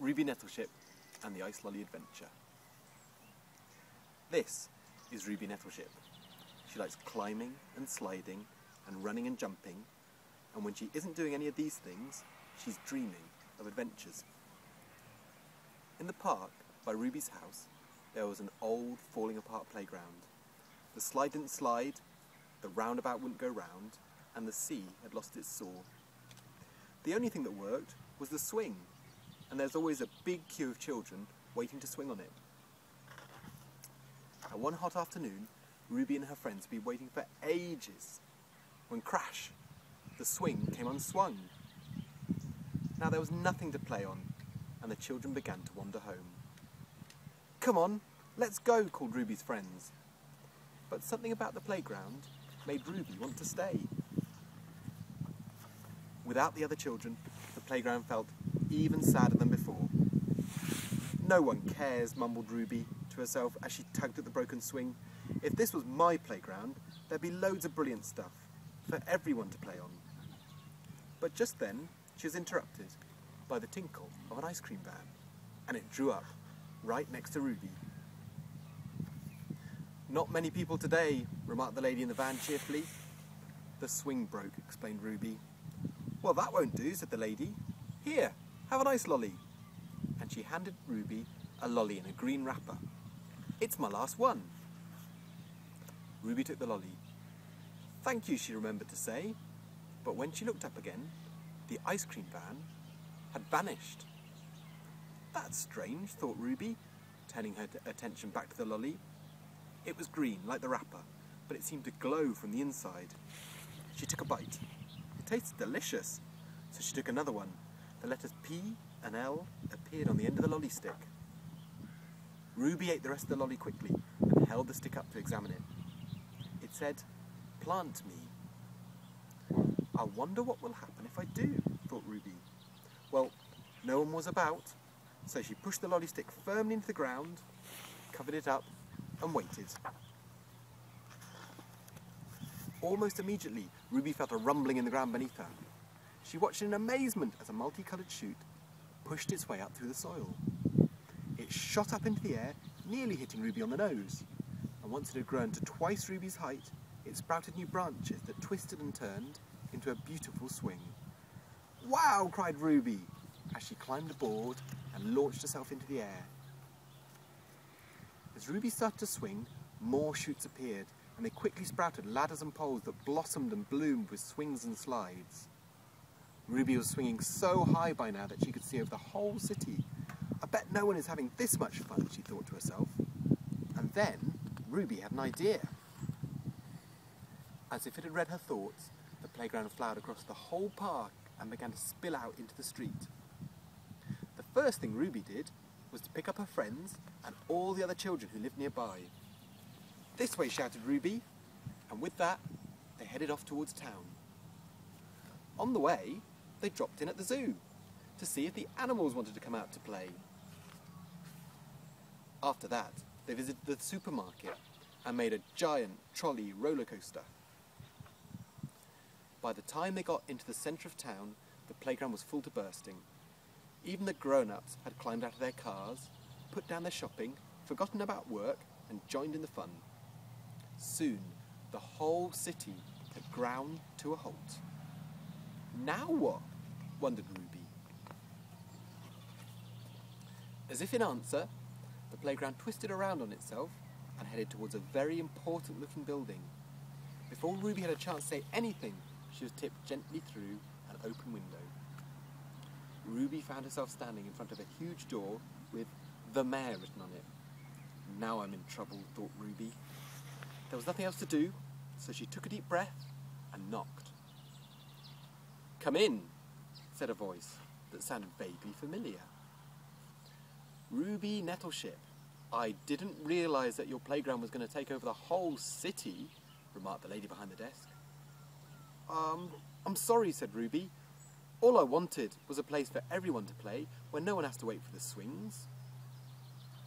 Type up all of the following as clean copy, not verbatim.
Ruby Nettleship and the Ice Lolly Adventure. This is Ruby Nettleship. She likes climbing and sliding and running and jumping, and when she isn't doing any of these things, she's dreaming of adventures. In the park by Ruby's house, there was an old falling apart playground. The slide didn't slide, the roundabout wouldn't go round, and the sea had lost its saw. The only thing that worked was the swing, and there's always a big queue of children waiting to swing on it. And one hot afternoon, Ruby and her friends had been waiting for ages, when crash, the swing came unswung. Now there was nothing to play on, and the children began to wander home. "Come on, let's go," called Ruby's friends. But something about the playground made Ruby want to stay. Without the other children, the playground felt even sadder than before. "No one cares," mumbled Ruby to herself as she tugged at the broken swing. "If this was my playground, there'd be loads of brilliant stuff for everyone to play on." But just then, she was interrupted by the tinkle of an ice cream van, and it drew up right next to Ruby. "Not many people today," remarked the lady in the van cheerfully. "The swing broke," explained Ruby. "Well, that won't do," said the lady. "Here, have an ice lolly." And she handed Ruby a lolly in a green wrapper. "It's my last one." Ruby took the lolly. "Thank you," she remembered to say, but when she looked up again, the ice cream van had vanished. "That's strange," thought Ruby, turning her attention back to the lolly. It was green, like the wrapper, but it seemed to glow from the inside. She took a bite. It tasted delicious, so she took another one. The letters P and L appeared on the end of the lolly stick. Ruby ate the rest of the lolly quickly and held the stick up to examine it. It said, "Plant me." "I wonder what will happen if I do," thought Ruby. Well, no one was about, so she pushed the lolly stick firmly into the ground, covered it up, and waited. Almost immediately, Ruby felt a rumbling in the ground beneath her. She watched in amazement as a multicoloured shoot pushed its way up through the soil. It shot up into the air, nearly hitting Ruby on the nose, and once it had grown to twice Ruby's height, it sprouted new branches that twisted and turned into a beautiful swing. "Wow!" cried Ruby as she climbed aboard and launched herself into the air. As Ruby started to swing, more shoots appeared, and they quickly sprouted ladders and poles that blossomed and bloomed with swings and slides. Ruby was swinging so high by now that she could see over the whole city. "I bet no one is having this much fun," she thought to herself. And then Ruby had an idea. As if it had read her thoughts, the playground flowered across the whole park and began to spill out into the street. The first thing Ruby did was to pick up her friends and all the other children who lived nearby. "This way," shouted Ruby, and with that, they headed off towards town. On the way, they dropped in at the zoo to see if the animals wanted to come out to play. After that, they visited the supermarket and made a giant trolley roller coaster. By the time they got into the centre of town, the playground was full to bursting. Even the grown-ups had climbed out of their cars, put down their shopping, forgotten about work, and joined in the fun. Soon, the whole city had ground to a halt. "Now what?" wondered Ruby. As if in answer, the playground twisted around on itself and headed towards a very important-looking building. Before Ruby had a chance to say anything, she was tipped gently through an open window. Ruby found herself standing in front of a huge door with "The Mayor" written on it. "Now I'm in trouble," thought Ruby. There was nothing else to do, so she took a deep breath and knocked. "Come in," said a voice that sounded vaguely familiar. "Ruby Nettleship, I didn't realise that your playground was going to take over the whole city," remarked the lady behind the desk. I'm sorry," said Ruby. "All I wanted was a place for everyone to play where no one has to wait for the swings."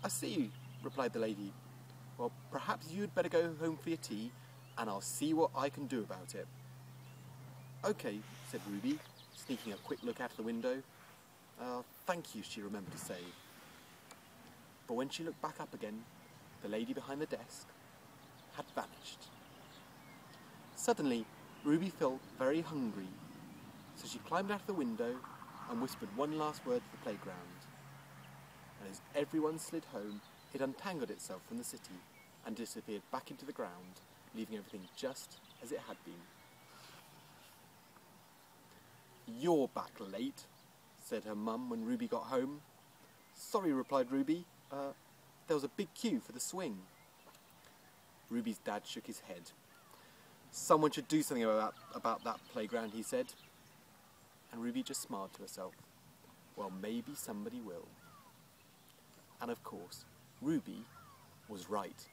"I see," replied the lady. "Well, perhaps you'd better go home for your tea, and I'll see what I can do about it." "Okay," said Ruby, sneaking a quick look out of the window. Thank you, she remembered to say. But when she looked back up again, the lady behind the desk had vanished. Suddenly, Ruby felt very hungry, so she climbed out of the window and whispered one last word to the playground. And as everyone slid home, it untangled itself from the city and disappeared back into the ground, leaving everything just as it had been. "You're back late," said her mum when Ruby got home. "Sorry," replied Ruby. There was a big queue for the swing." Ruby's dad shook his head. "Someone should do something about that playground," he said. And Ruby just smiled to herself. Well, maybe somebody will. And of course, Ruby was right.